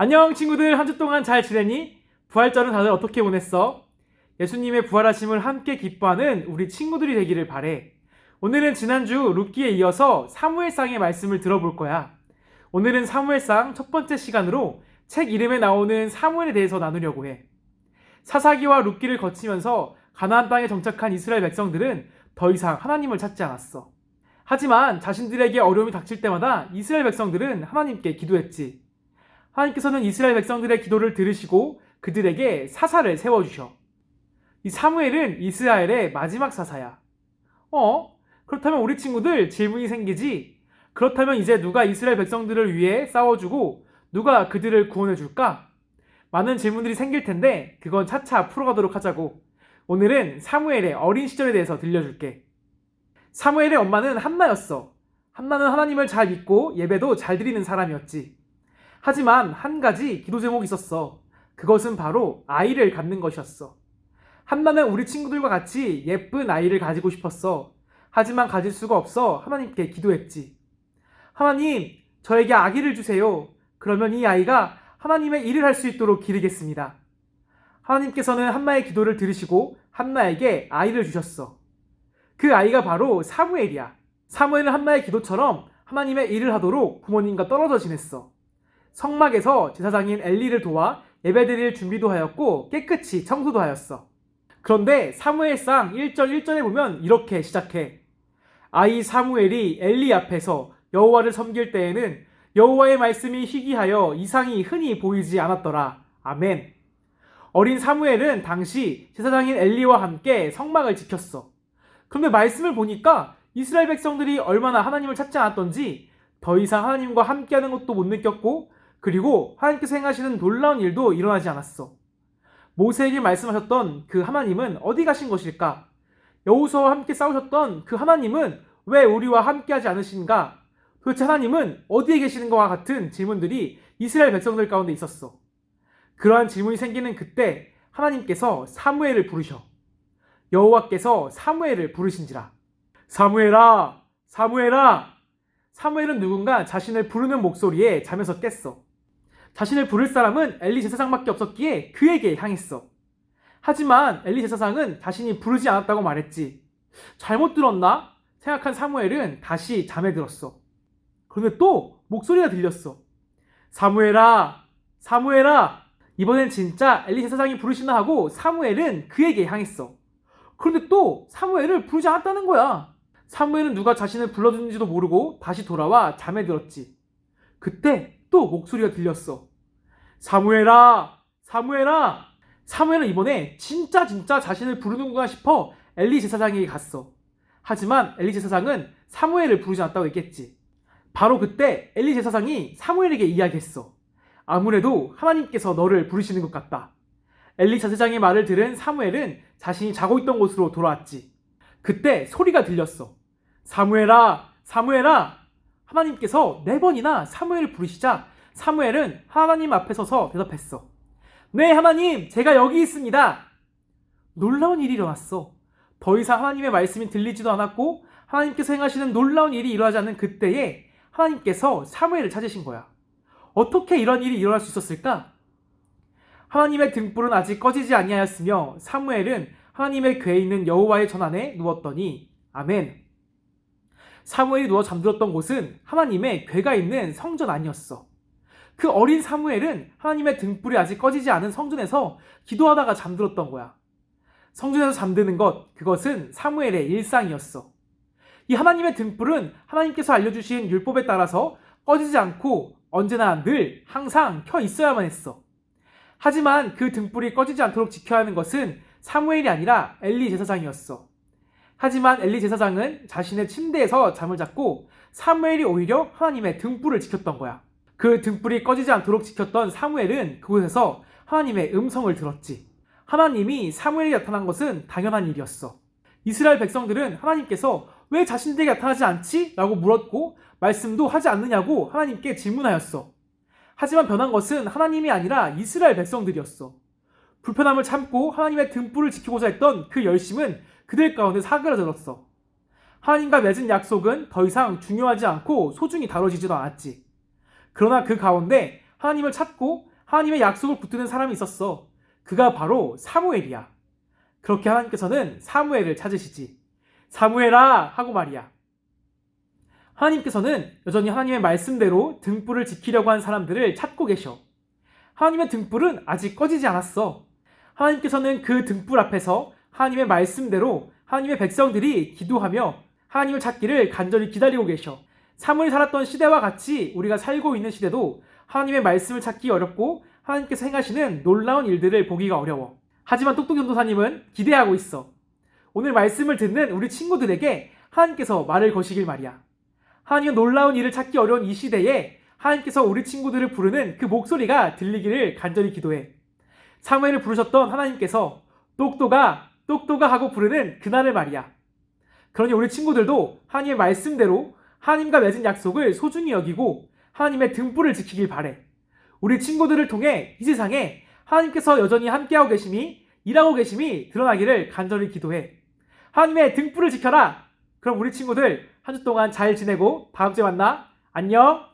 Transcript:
안녕 친구들, 한 주 동안 잘 지내니? 부활절은 다들 어떻게 보냈어? 예수님의 부활하심을 함께 기뻐하는 우리 친구들이 되기를 바래. 오늘은 지난주 룻기에 이어서 사무엘상의 말씀을 들어볼 거야. 오늘은 사무엘상 첫 번째 시간으로 책 이름에 나오는 사무엘에 대해서 나누려고 해. 사사기와 룻기를 거치면서 가나안 땅에 정착한 이스라엘 백성들은 더 이상 하나님을 찾지 않았어. 하지만 자신들에게 어려움이 닥칠 때마다 이스라엘 백성들은 하나님께 기도했지. 하나님께서는 이스라엘 백성들의 기도를 들으시고 그들에게 사사를 세워주셔. 이 사무엘은 이스라엘의 마지막 사사야. 그렇다면 우리 친구들 질문이 생기지. 그렇다면 이제 누가 이스라엘 백성들을 위해 싸워주고 누가 그들을 구원해줄까? 많은 질문들이 생길 텐데 그건 차차 풀어가도록 하자고. 오늘은 사무엘의 어린 시절에 대해서 들려줄게. 사무엘의 엄마는 한나였어. 한나는 하나님을 잘 믿고 예배도 잘 드리는 사람이었지. 하지만 한 가지 기도 제목이 있었어. 그것은 바로 아이를 갖는 것이었어. 한나는 우리 친구들과 같이 예쁜 아이를 가지고 싶었어. 하지만 가질 수가 없어 하나님께 기도했지. 하나님, 저에게 아기를 주세요. 그러면 이 아이가 하나님의 일을 할 수 있도록 기르겠습니다. 하나님께서는 한나의 기도를 들으시고 한나에게 아이를 주셨어. 그 아이가 바로 사무엘이야. 사무엘은 한나의 기도처럼 하나님의 일을 하도록 부모님과 떨어져 지냈어. 성막에서 제사장인 엘리를 도와 예배드릴 준비도 하였고 깨끗이 청소도 하였어. 그런데 사무엘상 1절 1절에 보면 이렇게 시작해. 아이 사무엘이 엘리 앞에서 여호와를 섬길 때에는 여호와의 말씀이 희귀하여 이상이 흔히 보이지 않았더라. 아멘. 어린 사무엘은 당시 제사장인 엘리와 함께 성막을 지켰어. 그런데 말씀을 보니까 이스라엘 백성들이 얼마나 하나님을 찾지 않았던지 더 이상 하나님과 함께하는 것도 못 느꼈고 그리고 하나님께서 행하시는 놀라운 일도 일어나지 않았어. 모세에게 말씀하셨던 그 하나님은 어디 가신 것일까? 여호수아와 함께 싸우셨던 그 하나님은 왜 우리와 함께하지 않으신가? 도대체 하나님은 어디에 계시는 것과 같은 질문들이 이스라엘 백성들 가운데 있었어. 그러한 질문이 생기는 그때 하나님께서 사무엘을 부르셔. 여호와께서 사무엘을 부르신지라. 사무엘아! 사무엘아! 사무엘은 누군가 자신을 부르는 목소리에 잠에서 깼어. 자신을 부를 사람은 엘리 제사장밖에 없었기에 그에게 향했어. 하지만 엘리 제사장은 자신이 부르지 않았다고 말했지. 잘못 들었나? 생각한 사무엘은 다시 잠에 들었어. 그런데 또 목소리가 들렸어. 사무엘아! 사무엘아! 이번엔 진짜 엘리 제사장이 부르시나 하고 사무엘은 그에게 향했어. 그런데 또 사무엘을 부르지 않았다는 거야. 사무엘은 누가 자신을 불러주는지도 모르고 다시 돌아와 잠에 들었지. 그때 또 목소리가 들렸어. 사무엘아! 사무엘아! 사무엘은 이번에 진짜 자신을 부르는구나 싶어 엘리 제사장에게 갔어. 하지만 엘리 제사장은 사무엘을 부르지 않았다고 했겠지. 바로 그때 엘리 제사장이 사무엘에게 이야기했어. 아무래도 하나님께서 너를 부르시는 것 같다. 엘리 제사장의 말을 들은 사무엘은 자신이 자고 있던 곳으로 돌아왔지. 그때 소리가 들렸어. 사무엘아! 사무엘아! 하나님께서 4번이나 사무엘을 부르시자 사무엘은 하나님 앞에 서서 대답했어. 네, 하나님, 제가 여기 있습니다. 놀라운 일이 일어났어. 더 이상 하나님의 말씀이 들리지도 않았고 하나님께서 행하시는 놀라운 일이 일어나지 않는 그때에 하나님께서 사무엘을 찾으신 거야. 어떻게 이런 일이 일어날 수 있었을까? 하나님의 등불은 아직 꺼지지 아니하였으며 사무엘은 하나님의 궤에 있는 여호와의 전 안에 누웠더니 아멘. 사무엘이 누워 잠들었던 곳은 하나님의 궤가 있는 성전 안이었어. 그 어린 사무엘은 하나님의 등불이 아직 꺼지지 않은 성전에서 기도하다가 잠들었던 거야. 성전에서 잠드는 그것은 사무엘의 일상이었어. 이 하나님의 등불은 하나님께서 알려주신 율법에 따라서 꺼지지 않고 언제나 늘 항상 켜 있어야만 했어. 하지만 그 등불이 꺼지지 않도록 지켜야 하는 것은 사무엘이 아니라 엘리 제사장이었어. 하지만 엘리 제사장은 자신의 침대에서 잠을 잤고 사무엘이 오히려 하나님의 등불을 지켰던 거야. 그 등불이 꺼지지 않도록 지켰던 사무엘은 그곳에서 하나님의 음성을 들었지. 하나님이 사무엘에게 나타난 것은 당연한 일이었어. 이스라엘 백성들은 하나님께서 왜 자신들에게 나타나지 않지? 라고 물었고 말씀도 하지 않느냐고 하나님께 질문하였어. 하지만 변한 것은 하나님이 아니라 이스라엘 백성들이었어. 불편함을 참고 하나님의 등불을 지키고자 했던 그 열심은 그들 가운데 사그라들었어. 하나님과 맺은 약속은 더 이상 중요하지 않고 소중히 다뤄지지도 않았지. 그러나 그 가운데 하나님을 찾고 하나님의 약속을 붙드는 사람이 있었어. 그가 바로 사무엘이야. 그렇게 하나님께서는 사무엘을 찾으시지. 사무엘아 하고 말이야. 하나님께서는 여전히 하나님의 말씀대로 등불을 지키려고 한 사람들을 찾고 계셔. 하나님의 등불은 아직 꺼지지 않았어. 하나님께서는 그 등불 앞에서 하나님의 말씀대로 하나님의 백성들이 기도하며 하나님을 찾기를 간절히 기다리고 계셔. 사무엘이 살았던 시대와 같이 우리가 살고 있는 시대도 하나님의 말씀을 찾기 어렵고 하나님께서 행하시는 놀라운 일들을 보기가 어려워. 하지만 똑똑이 전도사님은 기대하고 있어. 오늘 말씀을 듣는 우리 친구들에게 하나님께서 말을 거시길 말이야. 하나님의 놀라운 일을 찾기 어려운 이 시대에 하나님께서 우리 친구들을 부르는 그 목소리가 들리기를 간절히 기도해. 사무엘을 부르셨던 하나님께서 똑똑아 똑똑아 하고 부르는 그날을 말이야. 그러니 우리 친구들도 하나님의 말씀대로 하나님과 맺은 약속을 소중히 여기고 하나님의 등불을 지키길 바래. 우리 친구들을 통해 이 세상에 하나님께서 여전히 함께하고 계심이, 일하고 계심이 드러나기를 간절히 기도해. 하나님의 등불을 지켜라. 그럼 우리 친구들 한 주 동안 잘 지내고 다음 주에 만나. 안녕.